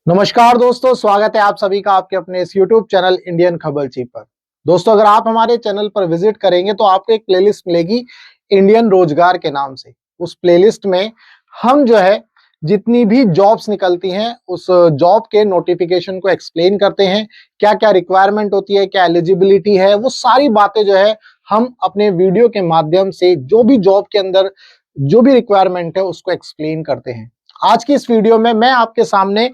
नमस्कार दोस्तों, स्वागत है आप सभी का आपके अपने इस YouTube चैनल इंडियन खबरची पर। दोस्तों, अगर आप हमारे चैनल पर विजिट करेंगे तो आपको एक प्लेलिस्ट मिलेगी इंडियन रोजगार के नाम से। उस प्लेलिस्ट में हम जो है जितनी भी जॉब्स निकलती हैं उस जॉब के नोटिफिकेशन को एक्सप्लेन करते हैं। क्या-क्या रिक्वायरमेंट होती है, क्या एलिजिबिलिटी है, वो सारी बातें जो है हम अपने वीडियो के माध्यम से जो भी जॉब के अंदर जो भी रिक्वायरमेंट है उसको एक्सप्लेन करते हैं। आज की इस वीडियो में मैं आपके सामने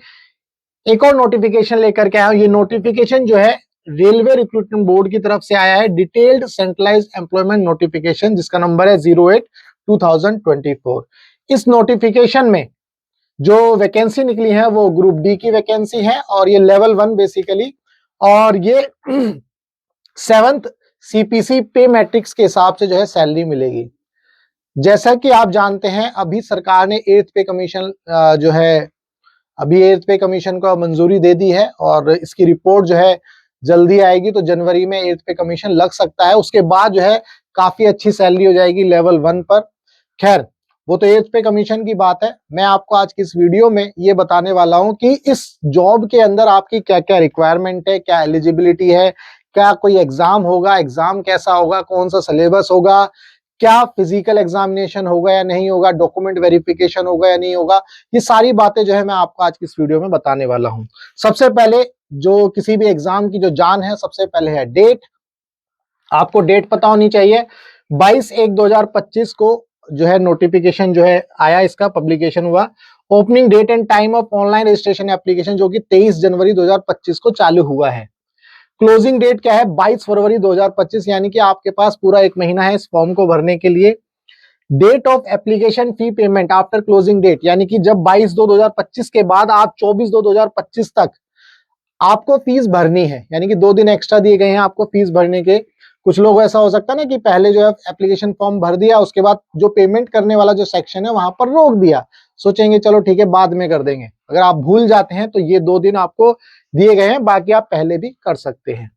एक और नोटिफिकेशन लेकर के आया हूं। ये नोटिफिकेशन जो है रेलवे रिक्रूटमेंट बोर्ड की तरफ से आया है, डिटेल्ड सेंट्रलाइज्ड एम्प्लॉयमेंट नोटिफिकेशन, जिसका नंबर है 08/2024। इस नोटिफिकेशन में जो वैकेंसी निकली है वो ग्रुप डी की वैकेंसी है और ये लेवल 1 बेसिकली, और ये 7th सीपीसी पे मैट्रिक्स के हिसाब से जो है सैलरी मिलेगी। जैसा कि आप जानते हैं अभी सरकार ने 8th पे कमीशन जो है अभी 8th पे कमीशन को मंजूरी दे दी है और इसकी रिपोर्ट जो है जल्दी आएगी, तो जनवरी में 8th पे कमीशन लग सकता है। उसके बाद जो है काफी अच्छी सैलरी हो जाएगी लेवल 1 पर। खैर, वो तो 8th पे कमीशन की बात है। मैं आपको आज की इस वीडियो में ये बताने वाला हूं कि इस जॉब के अंदर आपकी क्या-क्या रिक्वायरमेंट है, क्या एलिजिबिलिटी है, क्या कोई एग्जाम होगा, एग्जाम कैसा होगा, कौन सा सिलेबस होगा, क्या फिजिकल एग्जामिनेशन होगा या नहीं होगा, डॉक्यूमेंट वेरिफिकेशन होगा या नहीं होगा। ये सारी बातें जो है मैं आपको आज की इस वीडियो में बताने वाला हूं। सबसे पहले जो किसी भी एग्जाम की जो जान है, सबसे पहले है डेट। आपको डेट पता होनी चाहिए। 22/1/2025 को जो है नोटिफिकेशन जो है आया, इसका पब्लिकेशन हुआ। Opening date and time of online registration application जो कि 23 जनवरी 2025 को चालू हुआ है। क्लोजिंग डेट क्या है? 22 फरवरी 2025, यानी कि आपके पास पूरा 1 महीना है इस फॉर्म को भरने के लिए। Date of application fee payment after closing date, यानी कि जब 22/2/2025 के बाद आप 24/2/2025 तक आपको फीस भरनी है, यानी कि 2 दिन एक्स्ट्रा दिए गए हैं आपको फीस भरने के। कुछ लोग ऐसा हो सकता है ना कि पहले जो है एप्लीकेशन फॉर्म भर दिया, उसके बाद जो पेमेंट करने वाला जो सेक्शन है वहां पर रोक दिया, सोचेंगे चलो ठीक है बाद में कर देंगे। अगर आप भूल जाते हैं तो ये 2 दिन आपको दिए गए हैं, बाकी आप पहले भी कर सकते हैं।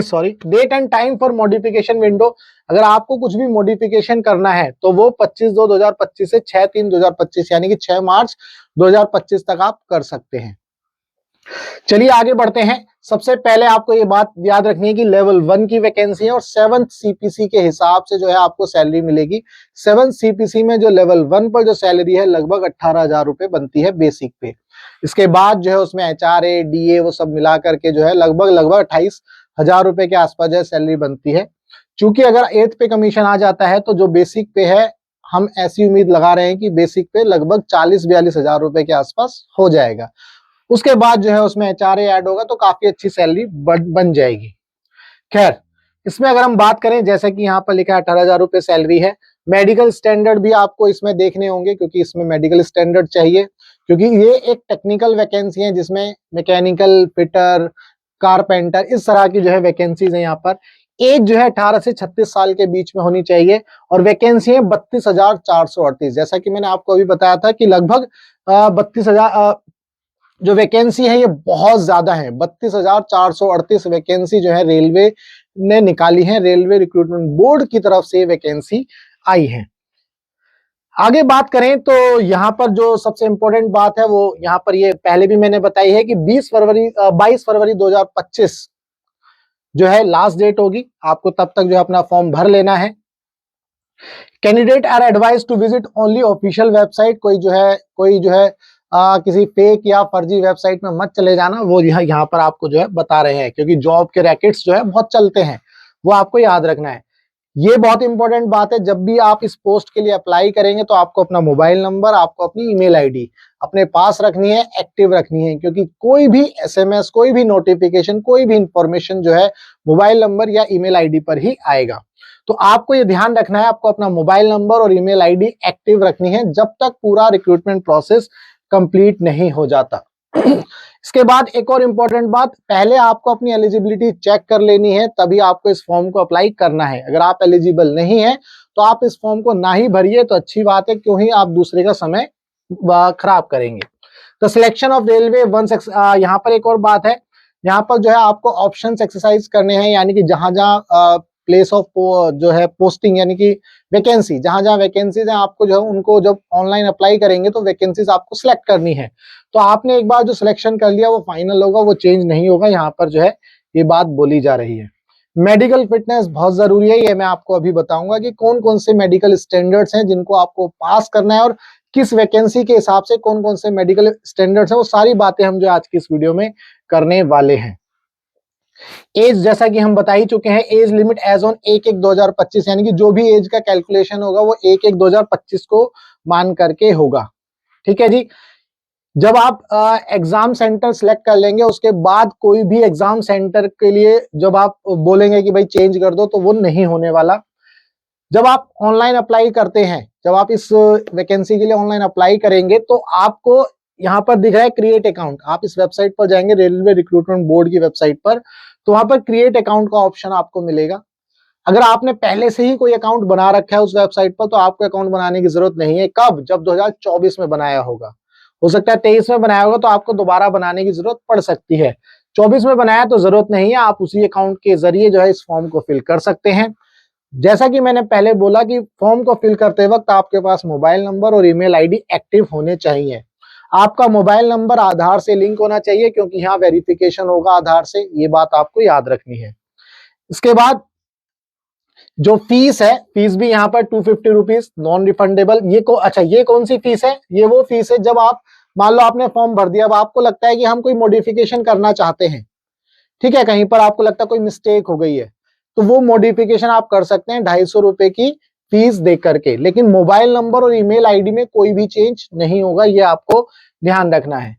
Sorry. Date and time for modification window, अगर आपको कुछ भी मॉडिफिकेशन करना है तो वो 25/2/2025 से 6/3/2025 यानी कि 6 मार्च 2025 तक आप कर सकते हैं। चलिए आगे बढ़ते हैं। सबसे पहले आपको ये बात याद रखनी है कि लेवल 1 की वैकेंसी है और 7th सीपीसी के हिसाब से जो है आपको सैलरी मिलेगी। 7th सीपीसी में जो लेवल 1 पर जो सैलरी है लगभग 18,000 रुपए बनती है बेसिक पे। इसके बाद जो है उसमें एचआरए, डीए वो सब मिला करके जो है लगभग 28,000 रुपए के आसपास जो है सैलरी बनती है। चूंकि अगर 8th पे कमीशन आ जाता है तो जो बेसिक पे है, हम ऐसी उम्मीद लगा रहे हैं कि बेसिक पे लगभग 40-42,000 रुपए के आसपास हो जाएगा। उसके बाद जो है उसमें एचआरए ऐड होगा तो काफी अच्छी सैलरी बन जाएगी। खैर, इसमें अगर हम बात करें, जैसे कि यहाँ पर लिखा है 18,000 रुपए सैलरी है। मेडिकल स्टैंडर्ड भी आपको इसमें देखने होंगे क्योंकि इसमें मेडिकल स्टैंडर्ड चाहिए, क्योंकि ये एक टेक्निकल वैकेंसी है जिसमें मैकेनिकल, फिटर, कारपेंटर इस तरह की जो है वैकेंसीज है। यहाँ पर एज जो है 18 से 36 साल के बीच में होनी चाहिए और वैकेंसी है 32,438। जैसा कि मैंने आपको अभी बताया था कि लगभग 32,000 जो वैकेंसी है ये बहुत ज्यादा है। 32,438 वैकेंसी जो है रेलवे ने निकाली है, रेलवे रिक्रूटमेंट बोर्ड की तरफ से वैकेंसी आई है। आगे बात करें तो यहाँ पर जो सबसे इंपॉर्टेंट बात है वो यहाँ पर ये पहले भी मैंने बताई है कि 22 फरवरी 2025 जो है लास्ट डेट होगी। आपको तब तक जो है अपना फॉर्म भर लेना है। Candidate are advise to visit only official website. कोई जो है किसी फेक या फर्जी वेबसाइट में मत चले जाना, वो यहाँ पर आपको जो है बता रहे हैं, क्योंकि जॉब के रैकेट्स जो है बहुत चलते हैं, वो आपको याद रखना है। ये बहुत इंपॉर्टेंट बात है, जब भी आप इस पोस्ट के लिए अप्लाई करेंगे तो आपको अपना मोबाइल नंबर, आपको अपनी ईमेल आईडी अपने पास रखनी है, एक्टिव रखनी है, क्योंकि कोई भी एसएमएस, कोई भी नोटिफिकेशन, कोई भी इंफॉर्मेशन जो है मोबाइल नंबर या ईमेल आईडी पर ही आएगा। तो आपको ये ध्यान रखना है, आपको अपना मोबाइल नंबर और ईमेल आईडी एक्टिव रखनी है जब तक पूरा रिक्रूटमेंट प्रोसेस कंप्लीट नहीं हो जाता। इसके बाद एक और इंपॉर्टेंट बात, पहले आपको अपनी एलिजिबिलिटी चेक कर लेनी है, तभी आपको इस फॉर्म को अप्लाई करना है। अगर आप एलिजिबल नहीं है तो आप इस फॉर्म को ना ही भरिए तो अच्छी बात है, क्यों ही आप दूसरे का समय खराब करेंगे। तो सिलेक्शन ऑफ रेलवे यहाँ पर एक और बात है, यहाँ पर जो है आपको ऑप्शंस एक्सरसाइज करने हैं, यानी कि जहां जहां प्लेस ऑफ जो है पोस्टिंग यानी कि वैकेंसी, जहां जहां वैकेंसीज है आपको जो है उनको जब ऑनलाइन अप्लाई करेंगे तो वैकेंसीज आपको सिलेक्ट करनी है। तो आपने एक बार जो सिलेक्शन कर लिया वो फाइनल होगा, वो चेंज नहीं होगा। यहाँ पर जो है ये बात बोली जा रही है। मेडिकल फिटनेस बहुत जरूरी है, ये मैं आपको अभी बताऊंगा कि कौन कौन से मेडिकल स्टैंडर्ड्स हैं जिनको आपको पास करना है और किस वैकेंसी के हिसाब से कौन कौन से मेडिकल स्टैंडर्ड्स हैं, वो सारी बातें हम जो आज की इस वीडियो में करने वाले हैं। एज जैसा कि हम बता ही चुके हैं, एज लिमिट एज ऑन 1/1/2025 यानी कि जो भी एज का कैलकुलेशन होगा वो 1/1/2025 को मान करके होगा। ठीक है जी। जब आप एग्जाम सेंटर सिलेक्ट कर लेंगे उसके बाद कोई भी एग्जाम सेंटर के लिए जब आप बोलेंगे कि भाई चेंज कर दो तो वो नहीं होने वाला। जब आप ऑनलाइन अप्लाई करते हैं, जब आप इस वैकेंसी के लिए ऑनलाइन अप्लाई करेंगे तो आपको यहाँ पर दिख रहा है क्रिएट अकाउंट। आप इस वेबसाइट पर जाएंगे, रेलवे रिक्रूटमेंट बोर्ड की वेबसाइट पर, तो वहां पर क्रिएट अकाउंट का ऑप्शन आपको मिलेगा। अगर आपने पहले से ही कोई अकाउंट बना रखा है उस वेबसाइट पर तो आपको अकाउंट बनाने की जरूरत नहीं है। कब? जब 2024 में बनाया होगा। हो सकता है 23 में बनाया होगा तो आपको दोबारा बनाने की जरूरत पड़ सकती है। 24 में बनाया तो जरूरत नहीं है, आप उसी अकाउंट के जरिए जो है इस फॉर्म को फिल कर सकते हैं। जैसा कि मैंने पहले बोला कि फॉर्म को फिल करते वक्त आपके पास मोबाइल नंबर और ईमेल आईडी एक्टिव होने चाहिए। आपका मोबाइल नंबर आधार से लिंक होना चाहिए क्योंकि यहाँ वेरिफिकेशन होगा आधार से, ये बात आपको याद रखनी है। इसके बाद जो फीस है, फीस भी यहाँ पर 250 रुपीज नॉन रिफंडेबल। अच्छा, ये कौन सी फीस है? ये वो फीस है जब आप मान लो आपने फॉर्म भर दिया, अब आपको लगता है कि हम कोई मॉडिफिकेशन करना चाहते हैं, ठीक है, कहीं पर आपको लगता है कोई मिस्टेक हो गई है, तो वो मॉडिफिकेशन आप कर सकते हैं 250 रुपए की फीस दे करके। लेकिन मोबाइल नंबर और ईमेल आईडी में कोई भी चेंज नहीं होगा, ये आपको ध्यान रखना है।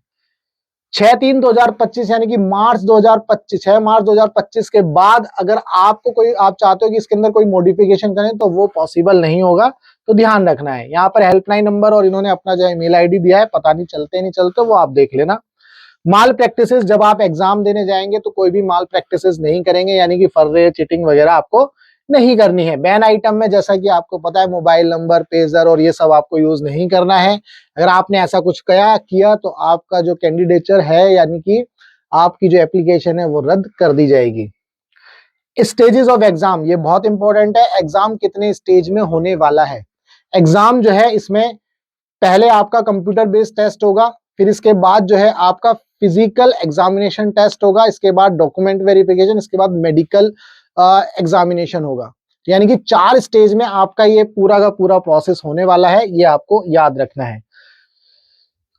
6/3/2025 यानी कि मार्च 2025, 6 मार्च 2025 के बाद अगर आपको कोई, आप चाहते हो कि इसके अंदर कोई मॉडिफिकेशन करें तो वो पॉसिबल नहीं होगा, तो ध्यान रखना है। यहाँ पर हेल्पलाइन नंबर और इन्होंने अपना जो ईमेल आईडी दिया है, पता नहीं चलते नहीं चलते वो आप देख लेना। माल प्रैक्टिसेस, जब आप एग्जाम देने जाएंगे तो कोई भी माल प्रैक्टिसेस नहीं करेंगे, यानी कि फर्रे चीटिंग वगैरह आपको नहीं करनी है। बैन आइटम में जैसा कि आपको पता है मोबाइल नंबर, पेजर और ये सब आपको यूज नहीं करना है। अगर आपने ऐसा कुछ किया तो आपका जो कैंडिडेचर है यानी कि आपकी जो एप्लीकेशन है वो रद्द कर दी जाएगी। स्टेजेस ऑफ एग्जाम, ये बहुत इंपॉर्टेंट है। एग्जाम कितने स्टेज में होने वाला है? एग्जाम जो है इसमें पहले आपका कंप्यूटर बेस्ड टेस्ट होगा, फिर इसके बाद जो है आपका फिजिकल एग्जामिनेशन टेस्ट होगा, इसके बाद डॉक्यूमेंट वेरिफिकेशन, इसके बाद मेडिकल एग्जामिनेशन होगा। यानी कि 4 स्टेज में आपका ये पूरा का पूरा प्रोसेस होने वाला है, ये आपको याद रखना है।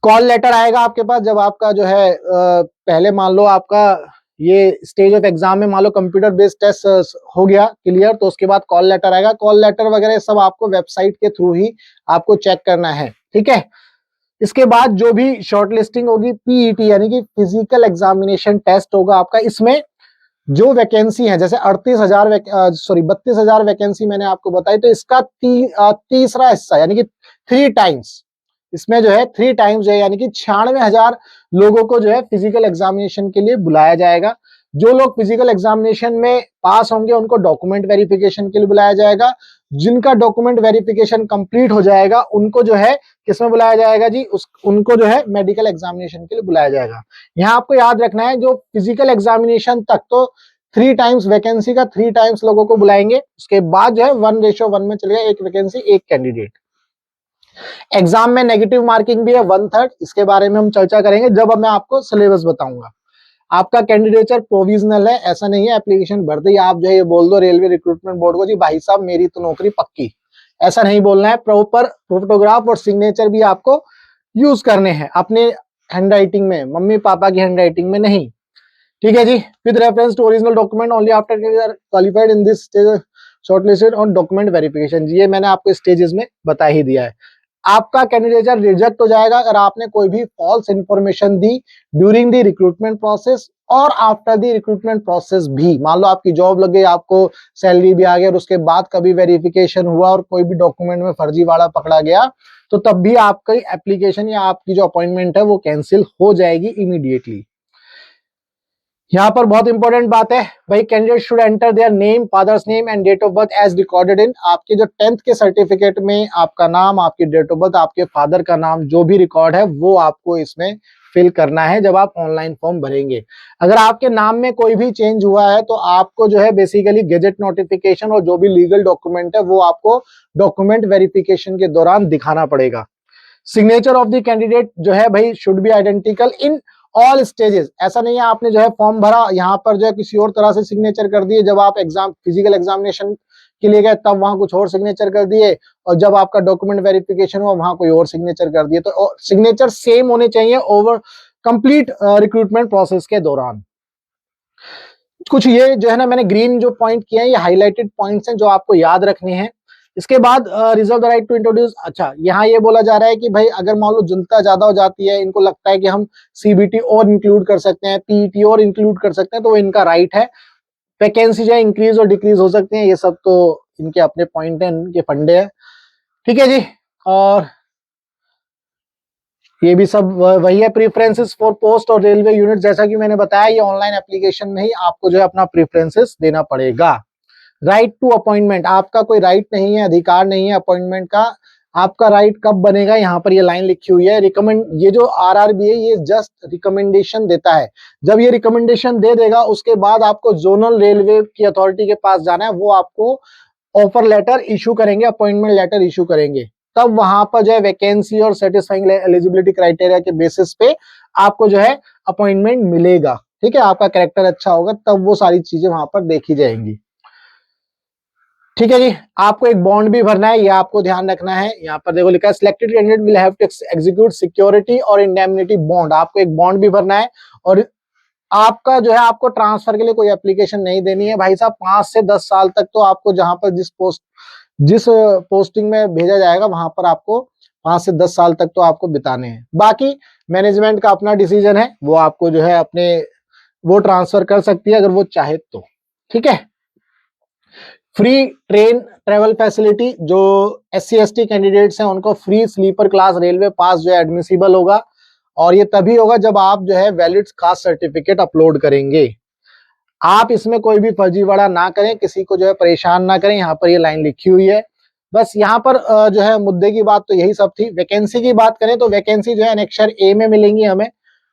कॉल लेटर आएगा आपके पास जब आपका जो है पहले मान लो आपका ये स्टेज ऑफ एग्जाम में मान लो कंप्यूटर बेस्ड टेस्ट हो गया क्लियर, तो उसके बाद कॉल लेटर आएगा। कॉल लेटर वगैरह सब आपको वेबसाइट के थ्रू ही आपको चेक करना है, ठीक है। इसके बाद जो भी शॉर्ट लिस्टिंग होगी, पीईटी यानी कि फिजिकल एग्जामिनेशन टेस्ट होगा आपका। इसमें जो वैकेंसी है, जैसे 32,000 वैकेंसी मैंने आपको बताई, तो इसका तीसरा हिस्सा यानी कि 3 टाइम्स, इसमें जो है 3 टाइम्स है यानी कि 96,000 लोगों को जो है फिजिकल एग्जामिनेशन के लिए बुलाया जाएगा। जो लोग फिजिकल एग्जामिनेशन में पास होंगे उनको डॉक्यूमेंट वेरिफिकेशन के लिए बुलाया जाएगा। जिनका डॉक्यूमेंट वेरिफिकेशन कंप्लीट हो जाएगा उनको जो है किसमें बुलाया जाएगा जी? उनको जो है मेडिकल एग्जामिनेशन के लिए बुलाया जाएगा। यहाँ आपको याद रखना है जो फिजिकल एग्जामिनेशन तक तो 3 टाइम्स वैकेंसी का 3 टाइम्स लोगों को बुलाएंगे, उसके बाद जो है 1:1 में चलेगा, 1 वैकेंसी 1 कैंडिडेट। एग्जाम में नेगेटिव मार्किंग भी है 1/3, इसके बारे में हम चर्चा करेंगे जब मैं आपको सिलेबस बताऊंगा। आपका कैंडिडेचर प्रोविजनल है, ऐसा नहीं है एप्लीकेशन भरते ही आप जो है ये बोल दो रेलवे रिक्रूटमेंट बोर्ड को जी भाई साहब मेरी तो नौकरी पक्की, ऐसा नहीं बोलना है। प्रॉपर फोटोग्राफ और सिग्नेचर भी आपको यूज करने हैं अपने हैंडराइटिंग में, मम्मी पापा की हैंडराइटिंग में नहीं, ठीक है जी। With reference to original document only after qualified in this shortlisted on document verification, ये मैंने आपको स्टेजेस में बता ही दिया है। आपका कैंडिडेचर रिजेक्ट हो जाएगा अगर आपने कोई भी फॉल्स इंफॉर्मेशन दी ड्यूरिंग द रिक्रूटमेंट प्रोसेस और आफ्टर द रिक्रूटमेंट प्रोसेस भी। मान लो आपकी जॉब लग गई, आपको सैलरी भी आ गई और उसके बाद कभी वेरिफिकेशन हुआ और कोई भी डॉक्यूमेंट में फर्जीवाड़ा पकड़ा गया तो तब भी आपकी एप्लीकेशन या आपकी जो अपॉइंटमेंट है वो कैंसिल हो जाएगी इमीडिएटली। यहाँ पर बहुत इंपॉर्टेंट बात है भाई, candidate should enter their name, father's name and date of birth as recorded in, आपके जो 10th के सर्टिफिकेट में आपका नाम, आपकी डेट ऑफ बर्थ, आपके फादर का नाम जो भी रिकॉर्ड है वो आपको इसमें फिल करना है जब आप ऑनलाइन फॉर्म भरेंगे। अगर आपके नाम में कोई भी चेंज हुआ है तो आपको जो है बेसिकली गेजेट नोटिफिकेशन और जो भी लीगल डॉक्यूमेंट है वो आपको डॉक्यूमेंट वेरिफिकेशन के दौरान दिखाना पड़ेगा। सिग्नेचर ऑफ द कैंडिडेट जो है भाई should be identical in all stages. ऐसा नहीं है आपने जो है फॉर्म भरा यहाँ पर जो है किसी और तरह से सिग्नेचर कर दिए, जब आप एग्जाम फिजिकल एग्जामिनेशन के लिए गए तब वहां कुछ और सिग्नेचर कर दिए, और जब आपका डॉक्यूमेंट वेरिफिकेशन हुआ वहां कोई और सिग्नेचर कर दिए। तो सिग्नेचर सेम होने चाहिए ओवर कंप्लीट रिक्रूटमेंट प्रोसेस के दौरान। कुछ ये जो है ना मैंने ग्रीन जो पॉइंट किए हैं ये हाईलाइटेड पॉइंट्स हैं जो आपको याद रखने हैं। इसके बाद reserve the right to introduce. अच्छा, यहाँ ये बोला जा रहा है कि भाई अगर मान लो जनता ज्यादा हो जाती है, इनको लगता है कि हम सीबीटी और इंक्लूड कर सकते हैं, पीईटी और इंक्लूड कर सकते हैं, तो वो इनका राइट है। वैकेंसी जो है इंक्रीज और डिक्रीज हो सकते हैं, ये सब तो इनके अपने पॉइंट है, इनके फंडे है। ठीक है जी, और ये भी सब वही है। प्रेफरेंसेस फॉर पोस्ट और रेलवे यूनिट, जैसा कि मैंने बताया ये ऑनलाइन एप्लीकेशन में ही आपको जो है अपना प्रेफरेंसेस देना पड़ेगा। राइट टू अपॉइंटमेंट, आपका कोई राइट नहीं है, अधिकार नहीं है अपॉइंटमेंट का। आपका राइट कब बनेगा, यहाँ पर ये लाइन लिखी हुई है। रिकमेंड, ये जो आरआरबी है ये जस्ट रिकमेंडेशन देता है। जब ये रिकमेंडेशन दे देगा उसके बाद आपको जोनल रेलवे की अथॉरिटी के पास जाना है, वो आपको ऑफर लेटर इशू करेंगे, अपॉइंटमेंट लेटर इशू करेंगे। तब वहां पर जो है वैकेंसी और सेटिस्फाइंग एलिजिबिलिटी क्राइटेरिया के बेसिस पे आपको जो है अपॉइंटमेंट मिलेगा। ठीक है, आपका कैरेक्टर अच्छा होगा तब वो सारी चीजें वहां पर देखी जाएंगी। ठीक है जी, आपको एक बॉन्ड भी भरना है, ये आपको ध्यान रखना है। यहाँ पर देखो लिखा है selected candidate will have to execute security और इंडेमनिटी बॉन्ड। आपको एक बॉन्ड भी भरना है, और आपका जो है आपको ट्रांसफर के लिए कोई एप्लीकेशन नहीं देनी है भाई साहब। 5 से 10 साल तक तो आपको जहां पर जिस पोस्टिंग में भेजा जाएगा वहां पर आपको 5 से 10 साल तक तो आपको बिताने हैं। बाकी मैनेजमेंट का अपना डिसीजन है, वो आपको जो है अपने वो ट्रांसफर कर सकती है अगर वो चाहे तो। ठीक है, फ्री ट्रेन ट्रेवल फैसिलिटी, जो SC ST कैंडिडेट्स हैं उनको फ्री स्लीपर क्लास रेलवे पास जो है एडमिसिबल होगा, और ये तभी होगा जब आप जो है वैलिड कास्ट सर्टिफिकेट अपलोड करेंगे। आप इसमें कोई भी फर्जीवाड़ा ना करें, किसी को जो है परेशान ना करें, यहाँ पर ये लाइन लिखी हुई है। बस यहाँ पर जो है मुद्दे की बात तो यही सब थी। वैकेंसी की बात करें तो वैकेंसी जो है एनेक्सर ए में मिलेंगी हमें,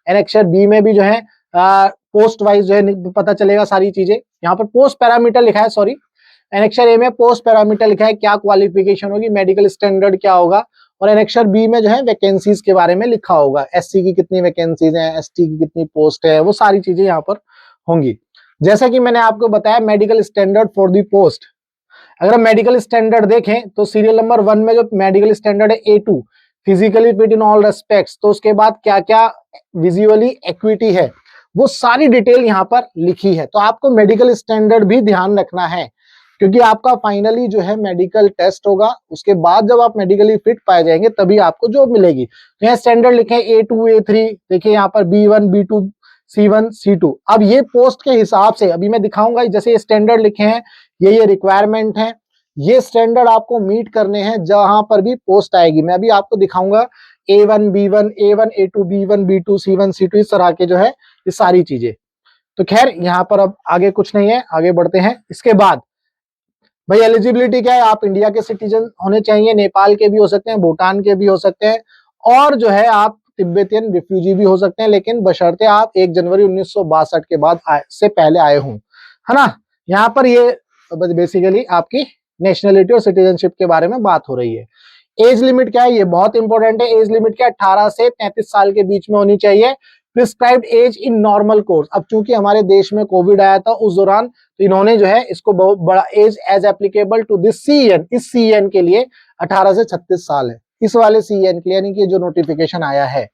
एनेक्सर बी में भी जो है पोस्ट वाइज जो है पता चलेगा सारी चीजें। यहाँ पर पोस्ट पैरामीटर लिखा है, सॉरी, एनेक्सर ए में पोस्ट पैरामीटर लिखा है, क्या क्वालिफिकेशन होगी, मेडिकल स्टैंडर्ड क्या होगा, और एनेक्सर बी में जो है वैकेंसीज के बारे में लिखा होगा, SC की कितनी वैकेंसीज हैं, ST की कितनी पोस्ट है, वो सारी चीजें यहाँ पर होंगी। जैसा कि मैंने आपको बताया medical standard for the post, अगर हम मेडिकल स्टैंडर्ड देखें तो सीरियल नंबर 1 में जो मेडिकल स्टैंडर्ड है A2 physically fit in all respects, तो उसके बाद क्या क्या विजुअली एक्विटी है वो सारी डिटेल यहाँ पर लिखी है। तो आपको मेडिकल स्टैंडर्ड भी ध्यान रखना है, क्योंकि आपका फाइनली जो है मेडिकल टेस्ट होगा, उसके बाद जब आप मेडिकली फिट पाए जाएंगे तभी आपको जॉब मिलेगी। तो यहाँ स्टैंडर्ड लिखे A2 A3, देखिए यहाँ पर B1 B2 C1 C2। अब ये पोस्ट के हिसाब से अभी मैं दिखाऊंगा, जैसे ये स्टैंडर्ड लिखे हैं, ये रिक्वायरमेंट है, ये स्टैंडर्ड आपको मीट करने हैं जहां पर भी पोस्ट आएगी। मैं अभी आपको दिखाऊंगा A1 B1 A1 A2 B1 B2 C1 C2 इस तरह के जो है ये सारी चीजें। तो खैर यहाँ पर अब आगे कुछ नहीं है, आगे बढ़ते हैं। इसके बाद भाई एलिजिबिलिटी क्या है, आप इंडिया के सिटीजन होने चाहिए, नेपाल के भी हो सकते हैं, भूटान के भी हो सकते हैं, और जो है आप तिब्बतियन रिफ्यूजी भी हो सकते हैं, लेकिन बशर्ते आप 1 जनवरी 1962 के बाद से पहले आए हों, है ना। यहाँ पर ये बेसिकली आपकी नेशनलिटी और सिटीजनशिप के बारे में बात हो रही है। एज लिमिट क्या है, ये बहुत इंपॉर्टेंट है। एज लिमिट क्या है, 18 से 33 साल के बीच में होनी चाहिए। Prescribed as in normal course, अब चूंकि हमारे देश में कोविड आया था उस दौरान, तो इन्होंने जो है इसको बहुत बड़ा as as applicable to this CN, इस CN के लिए 18 से 36 साल है, इस वाले CN के लिए, यानी कि जो नोटिफिकेशन आया है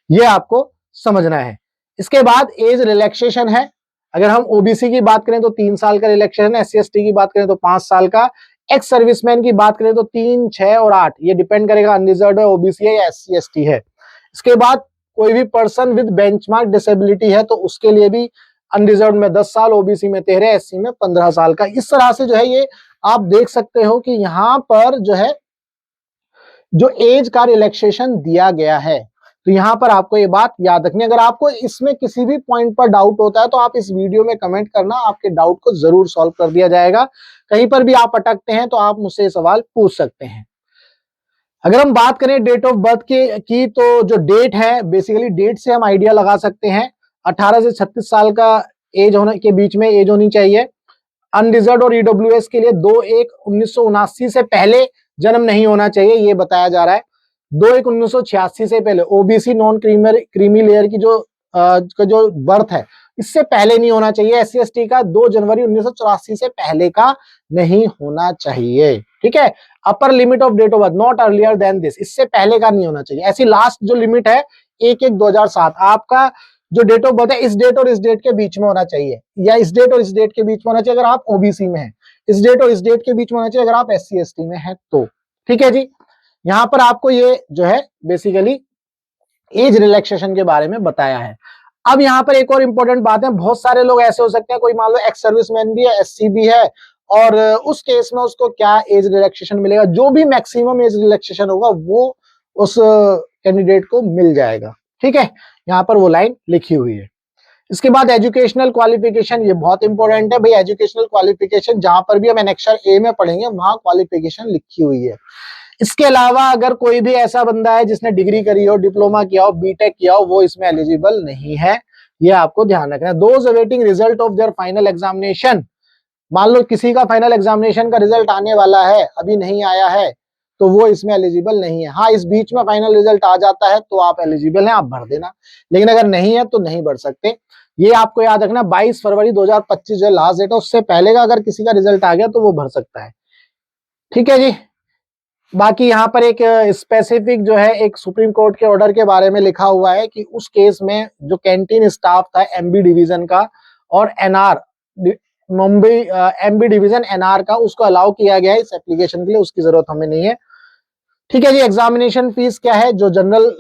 ये आपको समझना है। इसके बाद एज रिलैक्सेशन है, अगर हम OBC की बात करें तो 3 साल का रिलैक्सेशन है, SC ST की बात करें तो 5 साल का, एक्स सर्विसमैन की बात करें तो 3, 6 और 8, ये डिपेंड करेगा अनरिजर्व्ड है, OBC है या SC ST है। इसके बाद कोई भी पर्सन विद बेंचमार्क डिसेबिलिटी है तो उसके लिए भी अनरिजर्व्ड में 10 साल, OBC में 13, SC में 15 साल का। इस तरह से जो है ये आप देख सकते हो कि यहाँ पर जो है जो एज का रिलैक्सेशन दिया गया है। तो यहाँ पर आपको ये बात याद रखनी है। अगर आपको इसमें किसी भी पॉइंट पर डाउट होता है तो आप इस वीडियो में कमेंट करना, आपके डाउट को जरूर सॉल्व कर दिया जाएगा। कहीं पर भी आप अटकते हैं तो आप मुझसे सवाल पूछ सकते हैं। अगर हम बात करें डेट ऑफ बर्थ की तो जो डेट है, बेसिकली डेट से हम आइडिया लगा सकते हैं। 18 से 36 साल का एज होने के बीच में एज होनी चाहिए। अनरिजर्व और ईडब्ल्यूएस के लिए 2/1/1979 से पहले जन्म नहीं होना चाहिए, ये बताया जा रहा है। 2/1/1986 से पहले ओबीसी नॉन क्रीमी लेयर की जो बर्थ है, इससे पहले नहीं होना चाहिए। एससी एसटी का 2 जनवरी 1984 से पहले का नहीं होना चाहिए। ठीक है, upper limit of date of birth not earlier than this, इससे पहले का नहीं होना चाहिए। ऐसी लास्ट जो लिमिट है 1/1/2007, आपका जो डेट ऑफ बर्थ है इस डेट और इस डेट के बीच में होना चाहिए, या इस डेट और इस डेट के बीच में होना चाहिए अगर आप ओबीसी में हैं, इस डेट और इस डेट के बीच में होना चाहिए अगर आप एससी एसटी में हैं तो। ठीक है जी, यहां पर आपको ये जो है बेसिकली एज रिलैक्सेशन के बारे में बताया है। अब यहाँ पर एक और इंपॉर्टेंट बात है, बहुत सारे लोग ऐसे हो सकते हैं, कोई मान लो एक्स सर्विसमैन भी है, एससी भी है, और उस केस में उसको क्या एज रिलैक्सेशन मिलेगा, जो भी मैक्सिमम एज रिलैक्सेशन होगा वो उस कैंडिडेट को मिल जाएगा। ठीक है, यहाँ पर वो लाइन लिखी हुई है। इसके बाद एजुकेशनल क्वालिफिकेशन, ये बहुत इंपॉर्टेंट है भाई। एजुकेशनल क्वालिफिकेशन जहां पर भी हम एनेक्सर ए में पढ़ेंगे वहां क्वालिफिकेशन लिखी हुई है। इसके अलावा अगर कोई भी ऐसा बंदा है जिसने डिग्री करी हो, डिप्लोमा किया हो, बीटेक किया हो, वो इसमें एलिजिबल नहीं है, ये आपको ध्यान रखना है। Those awaiting result of their final examination, मान लो किसी का फाइनल एग्जामिनेशन का रिजल्ट आने वाला है, अभी नहीं आया है, तो वो इसमें एलिजिबल नहीं है। हाँ, इस बीच में फाइनल रिजल्ट आ जाता है तो आप एलिजिबल हैं, आप भर देना, लेकिन अगर नहीं है तो नहीं भर सकते। ये आपको याद रखना, 22 फरवरी 2025 जो लास्ट डेट है, उससे पहले का अगर किसी का रिजल्ट आ गया तो वो भर सकता है। ठीक है जी, बाकी यहाँ पर एक स्पेसिफिक जो है एक सुप्रीम कोर्ट के ऑर्डर के बारे में लिखा हुआ है कि उस केस में जो कैंटीन स्टाफ था एमबी डिवीजन का और NR Mumbai MB division NR का, उसको अलाउ किया गया है इस एप्लीकेशन के लिए, उसकी जरूरत हमें नहीं है। ठीक है जी, एग्जामिनेशन फीस क्या है, जो जनरल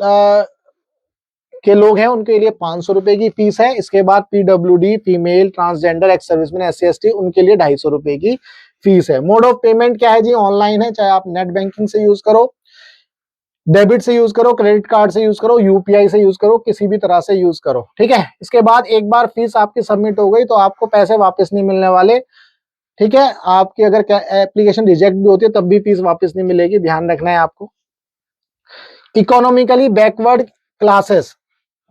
के लोग हैं उनके लिए 500 रुपए की फीस है। इसके बाद PWD, female, transgender, ex serviceman, SC ST, उनके लिए 250 रुपए की फीस है। मोड ऑफ पेमेंट क्या है जी, ऑनलाइन है, चाहे आप नेट बैंकिंग से यूज करो, डेबिट से यूज करो, क्रेडिट कार्ड से यूज करो, यूपीआई से यूज करो, किसी भी तरह से यूज करो। ठीक है, इसके बाद एक बार फीस आपकी सबमिट हो गई तो आपको पैसे वापस नहीं मिलने वाले। ठीक है, आपकी अगर एप्लीकेशन रिजेक्ट भी होती है तब भी फीस वापस नहीं मिलेगी, ध्यान रखना है आपको। इकोनॉमिकली बैकवर्ड क्लासेस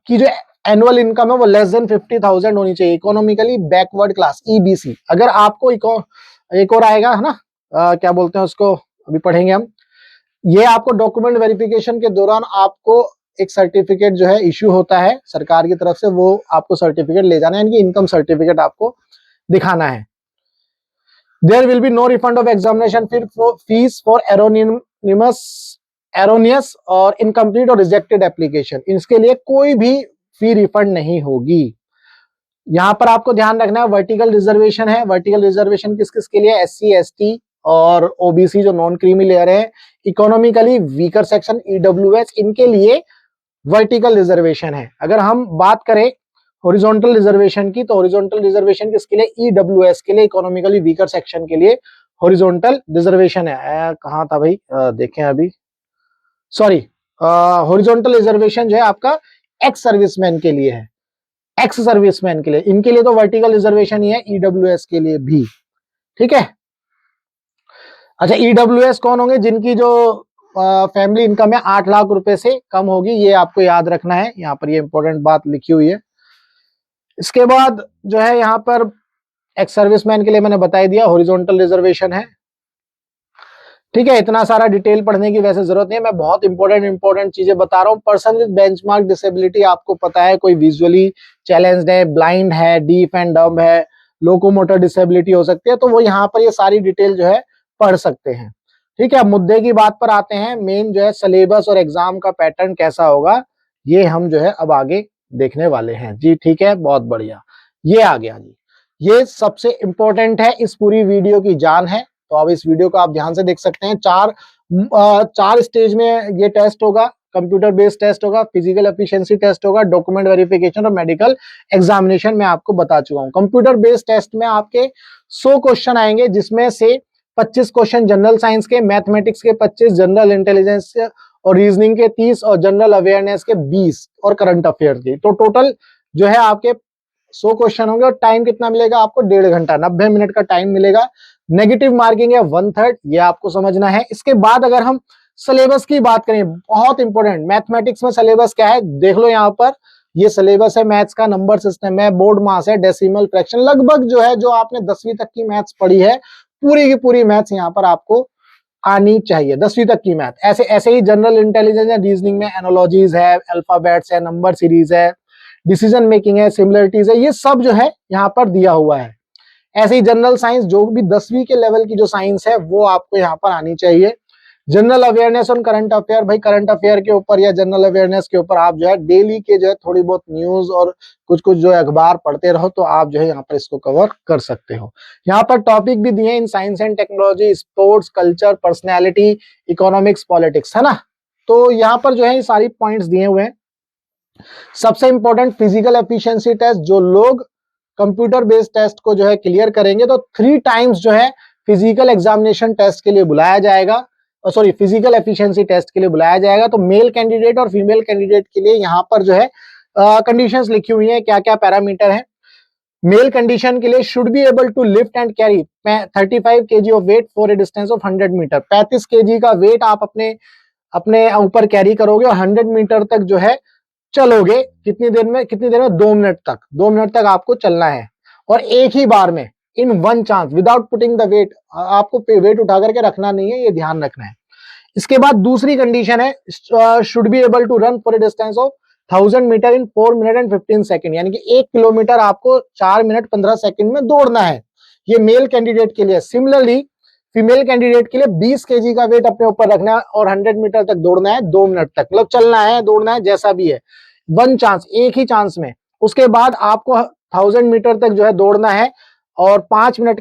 की जो एनुअल इनकम है वो लेस देन 50,000 होनी चाहिए। इकोनॉमिकली बैकवर्ड क्लास ईबीसी, अगर आपको एक और आएगा है ना, क्या बोलते हैं उसको, अभी पढ़ेंगे हम। ये आपको डॉक्यूमेंट वेरिफिकेशन के दौरान आपको एक सर्टिफिकेट जो है इश्यू होता है सरकार की तरफ से, वो आपको सर्टिफिकेट ले जाना है, यानी कि इनकम सर्टिफिकेट आपको दिखाना है। There will be no refund of examination fees for erroneous और इनकम्प्लीट और रिजेक्टेड एप्लीकेशन, इसके लिए कोई भी फी रिफंड नहीं होगी। यहां पर आपको ध्यान रखना है वर्टिकल रिजर्वेशन है। वर्टिकल रिजर्वेशन किस किस के लिए, एससी एसटी और ओबीसी जो नॉन क्रीमी लेयर है, इकोनॉमिकली वीकर सेक्शन, ईडब्ल्यूएस, इनके लिए वर्टिकल रिजर्वेशन है। अगर हम बात करें हॉरिजॉन्टल रिजर्वेशन की, तो हॉरिजॉन्टल रिजर्वेशन किसके लिए, ईडब्ल्यूएस के लिए, इकोनॉमिकली वीकर सेक्शन के लिए हॉरिजॉन्टल रिजर्वेशन है। कहां था भाई, देखें अभी, सॉरी, हॉरिजॉन्टल रिजर्वेशन जो है आपका एक्स सर्विसमैन के लिए है, एक्स सर्विसमैन के लिए, इनके लिए तो वर्टिकल रिजर्वेशन ही है, ईडब्ल्यूएस के लिए भी। ठीक है, अच्छा, ईडब्ल्यूएस कौन होंगे, जिनकी जो फैमिली इनकम है 8 लाख रुपए से कम होगी, ये आपको याद रखना है, यहाँ पर ये इंपॉर्टेंट बात लिखी हुई है। इसके बाद जो है यहाँ पर एक्स सर्विसमैन के लिए मैंने बता दिया हॉरिजॉन्टल रिजर्वेशन है। ठीक है, इतना सारा डिटेल पढ़ने की वैसे जरूरत नहीं है, मैं बहुत इंपॉर्टेंट चीजें बता रहा हूँ। पर्सन विद बेंचमार्क डिसेबिलिटी आपको पता है, कोई विजुअली चैलेंज्ड है, ब्लाइंड है, डीफ एंड डम्ब है, लोकोमोटर डिसेबिलिटी हो सकती है, तो वो यहाँ पर ये सारी डिटेल जो है पढ़ सकते हैं। ठीक है, अब मुद्दे की बात पर आते हैं। मेन जो है सिलेबस और एग्जाम का पैटर्न कैसा होगा, ये हम जो है अब आगे देखने वाले हैं जी। ठीक है, बहुत बढ़िया, ये आ गया जी, ये सबसे इंपॉर्टेंट है, इस पूरी वीडियो की जान है। तो अब इस वीडियो को आप ध्यान से देख सकते हैं। चार स्टेज में ये टेस्ट होगा, कंप्यूटर बेस्ड टेस्ट होगा, फिजिकल एफिशिएंसी टेस्ट होगा, डॉक्यूमेंट वेरिफिकेशन और मेडिकल एग्जामिनेशन में आपको बता चुका हूं। कंप्यूटर बेस्ड टेस्ट में आपके 100 क्वेश्चन आएंगे, जिसमें से 25 क्वेश्चन जनरल साइंस के, मैथमेटिक्स के 25, जनरल इंटेलिजेंस और रीजनिंग के 30 और जनरल अवेयरनेस के 20 और करंट अफेयर्स के, तो टोटल जो है आपके 100 क्वेश्चन होंगे। और टाइम कितना मिलेगा आपको, 1.5 घंटा, 90 मिनट का टाइम मिलेगा। नेगेटिव मार्किंग है 1/3, ये आपको समझना है। इसके बाद अगर हम सिलेबस की बात करें, बहुत इंपॉर्टेंट, मैथमेटिक्स में सिलेबस क्या है देख लो यहाँ पर, ये सिलेबस है मैथ्स का, नंबर सिस्टम है, बोर्ड मास है, डेसिमल फ्रैक्शन, लगभग जो है जो आपने 10वीं तक की मैथ्स पढ़ी है पूरी की पूरी मैथ्स यहाँ पर आपको आनी चाहिए, 10वीं तक की मैथ। ऐसे ऐसे ही जनरल इंटेलिजेंस है, रीजनिंग में एनालॉजीज है, अल्फाबेट्स है, नंबर सीरीज है, डिसीजन मेकिंग है, सिमिलरिटीज है, ये सब जो है यहाँ पर दिया हुआ है। ऐसे ही जनरल साइंस, जो भी 10वीं के लेवल की जो साइंस है वो आपको यहाँ पर आनी चाहिए। General awareness on current affair, भाई करंट अफेयर के ऊपर या जनरल अवेयरनेस के ऊपर आप जो है डेली के जो है थोड़ी बहुत न्यूज और कुछ कुछ जो अखबार पढ़ते रहो तो आप जो है यहाँ पर इसको कवर कर सकते हो। यहाँ पर टॉपिक भी दिए in science and technology, sports, culture, personality, economics, politics, है ना। तो यहाँ पर जो है ये सारी पॉइंट्स दिए हुए हैं। सबसे इंपॉर्टेंट फिजिकल एफिशिएंसी टेस्ट, जो लोग कंप्यूटर बेस्ड टेस्ट को जो है क्लियर करेंगे तो 3 टाइम्स जो है फिजिकल एग्जामिनेशन टेस्ट के लिए बुलाया जाएगा, सॉरी फिजिकल एफिशिएंसी टेस्ट के लिए बुलाया जाएगा। तो मेल कैंडिडेट और फीमेल कैंडिडेट के लिए यहाँ पर जो है कंडीशंस लिखी हुई है, क्या क्या पैरामीटर है। मेल कंडीशन के लिए should be able to lift and carry 35 kg of weight for a distance of 100 metre, 35 kg का वेट आप अपने अपने ऊपर कैरी करोगे और 100 मीटर तक जो है चलोगे। कितनी देर में, 2 मिनट तक, 2 मिनट तक आपको चलना है और एक ही बार में, in one chance, without putting the weight, आपको वेट उठा करके रखना नहीं है, ये ध्यान रखना है। इसके बाद दूसरी कंडीशन है should be able to run for a distance of 1000 metre in 4 minute and 15 second, यानी कि 1 किलोमीटर आपको 4 मिनट 15 सेकंड में दौड़ना है। ये मेल कैंडिडेट के लिए। सिमिलरली फीमेल कैंडिडेट के लिए 20 kg का वेट अपने ऊपर रखना है और 100 मीटर तक दौड़ना है 2 मिनट तक, मतलब चलना है, दौड़ना है, जैसा भी है, वन चांस, एक ही चांस में। उसके बाद आपको 1000 मीटर तक जो है दौड़ना है और 5 मिनट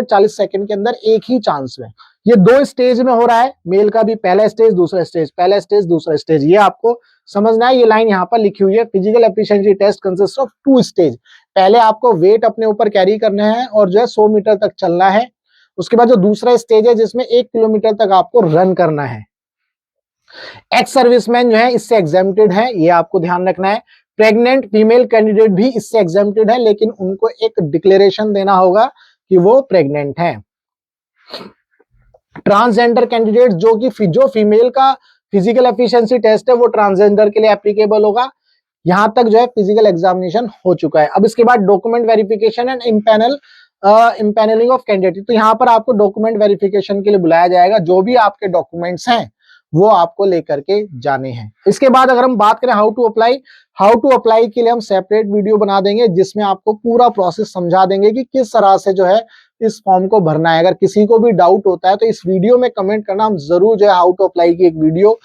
40 सेकंड के अंदर, एक ही चांस में। ये 2 स्टेज में हो रहा है, मेल का भी पहला स्टेज दूसरा स्टेज, पहला स्टेज दूसरा स्टेज, ये आपको समझना है। ये लाइन यहाँ पर लिखी हुई है, physical efficiency test consist of 2 stage. पहले आपको वेट अपने ऊपर कैरी करना है और जो है 100 मीटर तक चलना है। उसके बाद जो दूसरा स्टेज है जिसमें 1 किलोमीटर तक आपको रन करना है। एक्स सर्विसमैन जो है इससे एग्जेम्प्टेड है, ये आपको ध्यान रखना है। प्रेग्नेंट फीमेल कैंडिडेट भी इससे एग्जेम्प्टेड है, लेकिन उनको एक डिक्लेरेशन देना होगा कि वो प्रेग्नेंट है। ट्रांसजेंडर कैंडिडेट, जो फीमेल का फिजिकल एफिशिएंसी टेस्ट है वो ट्रांसजेंडर के लिए एप्लीकेबल होगा। यहां तक जो है फिजिकल एग्जामिनेशन हो चुका है। अब इसके बाद document verification and empanelling of candidate, तो यहाँ पर आपको डॉक्यूमेंट वेरिफिकेशन के लिए बुलाया जाएगा। जो भी आपके डॉक्यूमेंट्स हैं वो आपको लेकर के जाने हैं। इसके बाद अगर हम बात करें हाउ टू अप्लाई के लिए हम सेपरेट वीडियो बना देंगे जिसमें आपको पूरा प्रोसेस समझा देंगे कि किस तरह से जो है इस फॉर्म को भरना है। अगर किसी को भी डाउट होता है तो इस वीडियो में कमेंट करना, हम जरूर जो है हाउ टू अप्लाई की एक वीडियो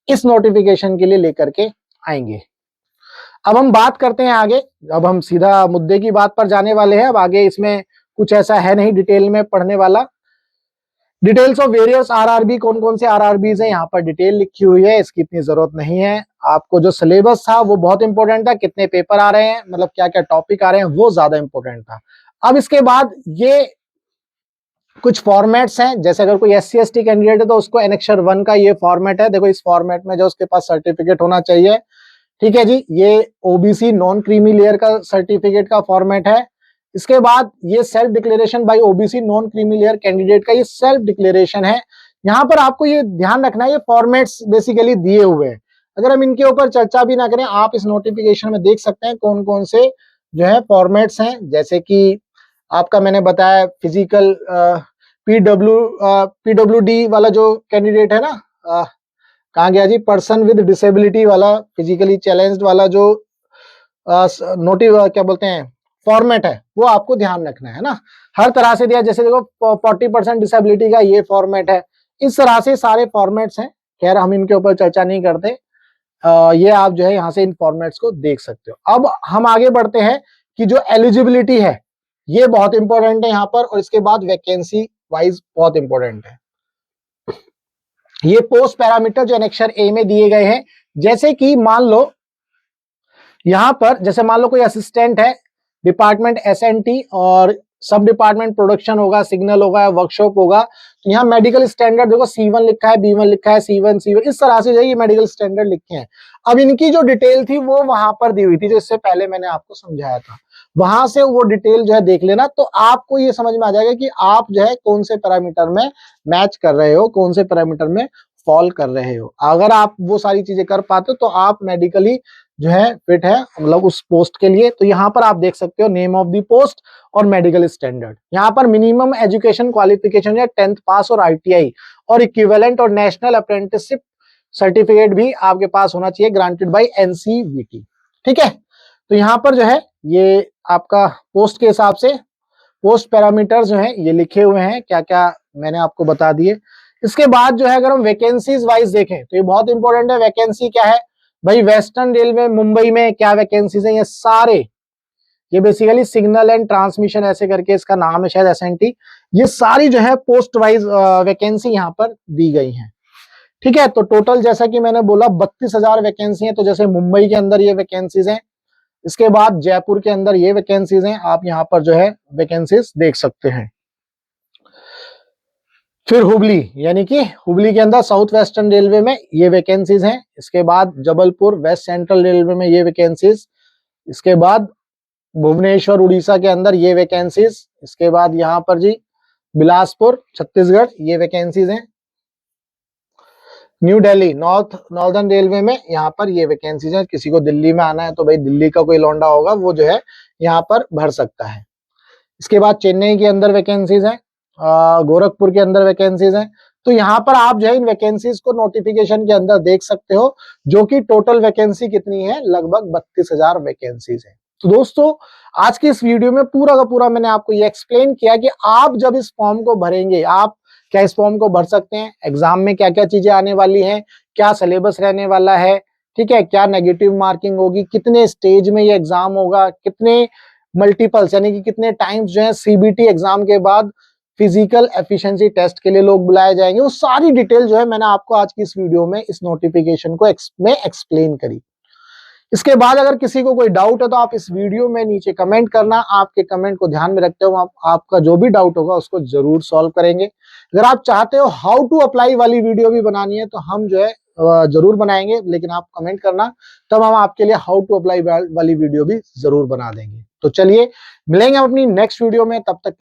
इस नोटिफिकेशन के लिए लेकर के आएंगे। अब हम बात करते हैं आगे, अब हम सीधा मुद्दे की बात पर जाने वाले हैं। अब आगे इसमें कुछ ऐसा है नहीं डिटेल में पढ़ने वाला। डिटेल्स ऑफ वेरियस आरआरबी, कौन कौन से आरआरबीज हैं यहाँ पर डिटेल लिखी हुई है, इसकी इतनी जरूरत नहीं है। आपको जो सिलेबस था वो बहुत इंपॉर्टेंट था, कितने पेपर आ रहे हैं, मतलब क्या क्या टॉपिक आ रहे हैं, वो ज्यादा इंपॉर्टेंट था। अब इसके बाद ये कुछ फॉर्मेट्स हैं, जैसे अगर कोई SC ST कैंडिडेट है तो उसको एनेक्सर 1 का ये फॉर्मेट है। देखो इस फॉर्मेट में जो उसके पास सर्टिफिकेट होना चाहिए, ठीक है जी, ये OBC नॉन क्रीमी लेयर का सर्टिफिकेट का फॉर्मेट है। इसके बाद ये self declaration bye OBC non creamy layer candidate का ये सेल्फ डिक्लेरेशन है। यहाँ पर आपको ये ध्यान रखना है, ये फॉर्मेट्स बेसिकली दिए हुए हैं। अगर हम इनके ऊपर चर्चा भी ना करें, आप इस नोटिफिकेशन में देख सकते हैं कौन कौन से जो है फॉर्मेट्स हैं। जैसे कि आपका मैंने बताया फिजिकल PWD वाला जो कैंडिडेट है ना, कहाँ गया जी, पर्सन विद डिसेबिलिटी वाला, फिजिकली चैलेंज्ड वाला जो क्या बोलते हैं फॉर्मेट है, वो आपको ध्यान रखना है ना। हर तरह से दिया, जैसे देखो 40% डिसेबिलिटी का ये फॉर्मेट है, इस तरह से सारे फॉर्मेट्स हैं। खैर हम इनके ऊपर चर्चा नहीं करते, ये आप जो है यहाँ से इन फॉर्मेट्स को देख सकते हो। अब हम आगे बढ़ते हैं कि जो एलिजिबिलिटी है ये बहुत इंपॉर्टेंट है यहाँ पर, और इसके बाद वैकेंसी वाइज बहुत इंपॉर्टेंट है। ये पोस्ट पैरामीटर जो एनेक्सर A में दिए गए हैं, जैसे कि मान लो यहां पर, जैसे मान लो कोई असिस्टेंट है, डिपार्टमेंट SNT और सब डिपार्टमेंट प्रोडक्शन होगा, सिग्नल होगा, वर्कशॉप होगा, तो यहाँ मेडिकल स्टैंडर्ड देखो C1 लिखा है, B1 लिखा है, C1 इस तरह से जो ये मेडिकल स्टैंडर्ड लिखे हैं। अब इनकी जो डिटेल थी वो वहां पर दी हुई थी, जो इससे पहले मैंने आपको समझाया था, वहां से वो डिटेल जो है देख लेना, तो आपको ये समझ में आ जाएगा कि आप जो है कौन से पैरामीटर में मैच कर रहे हो, कौन से पैरामीटर में फॉल कर रहे हो। अगर आप वो सारी चीजें कर पाते हो तो आप मेडिकली जो है फिट है, मतलब उस पोस्ट के लिए। तो यहाँ पर आप देख सकते हो नेम ऑफ द पोस्ट और मेडिकल स्टैंडर्ड। यहाँ पर मिनिमम एजुकेशन क्वालिफिकेशन है 10th पास और ITI और इक्विवेलेंट और नेशनल अप्रेंटिसशिप सर्टिफिकेट भी आपके पास होना चाहिए, ग्रांटेड बाय NCVT। ठीक है, तो यहाँ पर जो है ये आपका पोस्ट के हिसाब से पोस्ट पैरामीटर्स जो है ये लिखे हुए हैं, क्या क्या मैंने आपको बता दिए। इसके बाद जो है अगर हम वैकेंसीज वाइज देखें तो ये बहुत इंपॉर्टेंट है। वैकेंसी क्या है भाई, वेस्टर्न रेलवे मुंबई में क्या वैकेंसीज है, ये सारे, ये बेसिकली सिग्नल एंड ट्रांसमिशन ऐसे करके इसका नाम है शायद, SNT। ये सारी जो है पोस्ट वाइज वैकेंसी यहाँ पर दी गई है। ठीक है, तो टोटल जैसा कि मैंने बोला 32,000 वैकेंसी है। तो जैसे मुंबई के अंदर ये वैकेंसीज हैं, इसके बाद जयपुर के अंदर ये वैकेंसीज हैं, आप यहाँ पर जो है वैकेंसीज देख सकते हैं। फिर हुबली, यानी कि हुबली के अंदर साउथ वेस्टर्न रेलवे में ये वैकेंसीज हैं। इसके बाद जबलपुर वेस्ट सेंट्रल रेलवे में ये वैकेंसीज। इसके बाद भुवनेश्वर उड़ीसा के अंदर ये वैकेंसीज। इसके बाद यहाँ पर जी बिलासपुर छत्तीसगढ़ ये वैकेंसीज हैं। न्यू दिल्ली नॉर्दर्न रेलवे में यहाँ पर ये वैकेंसीज है। किसी को दिल्ली में आना है तो भाई दिल्ली का कोई लौंडा होगा वो जो है यहाँ पर भर सकता है। इसके बाद चेन्नई के अंदर वैकेंसीज है, गोरखपुर के अंदर वैकेंसीज है। तो यहाँ पर आप जो है इन वैकेंसीज को नोटिफिकेशन के अंदर देख सकते हो, जो कि टोटल वैकेंसी कितनी है, लगभग 32,000 वैकेंसीज है। तो दोस्तों आज की इस वीडियो में पूरा का पूरा मैंने आपको ये एक्सप्लेन किया कि आप जब इस फॉर्म को भरेंगे, आप क्या इस फॉर्म को भर सकते हैं, एग्जाम में क्या क्या चीजें आने वाली हैं, क्या सिलेबस रहने वाला है, ठीक है, क्या नेगेटिव मार्किंग होगी, कितने स्टेज में ये एग्जाम होगा, कितने मल्टीपल्स यानी कि कितने टाइम्स जो है CBT एग्जाम के बाद फिजिकल एफिशिएंसी टेस्ट के लिए लोग बुलाए जाएंगे, वो सारी डिटेल जो है मैंने आपको आज की इस वीडियो में इस नोटिफिकेशन को में एक्सप्लेन करी। इसके बाद अगर किसी को कोई डाउट है तो आप इस वीडियो में नीचे कमेंट करना। आपके कमेंट को ध्यान में रखते हुए आपका जो भी डाउट होगा उसको जरूर सॉल्व करेंगे। अगर आप चाहते हो हाउ टू अप्लाई वाली वीडियो भी बनानी है तो हम जो है जरूर बनाएंगे, लेकिन आप कमेंट करना, तब हम आपके लिए हाउ टू अप्लाई वाली वीडियो भी जरूर बना देंगे। तो चलिए मिलेंगे हम अपनी नेक्स्ट वीडियो में, तब तक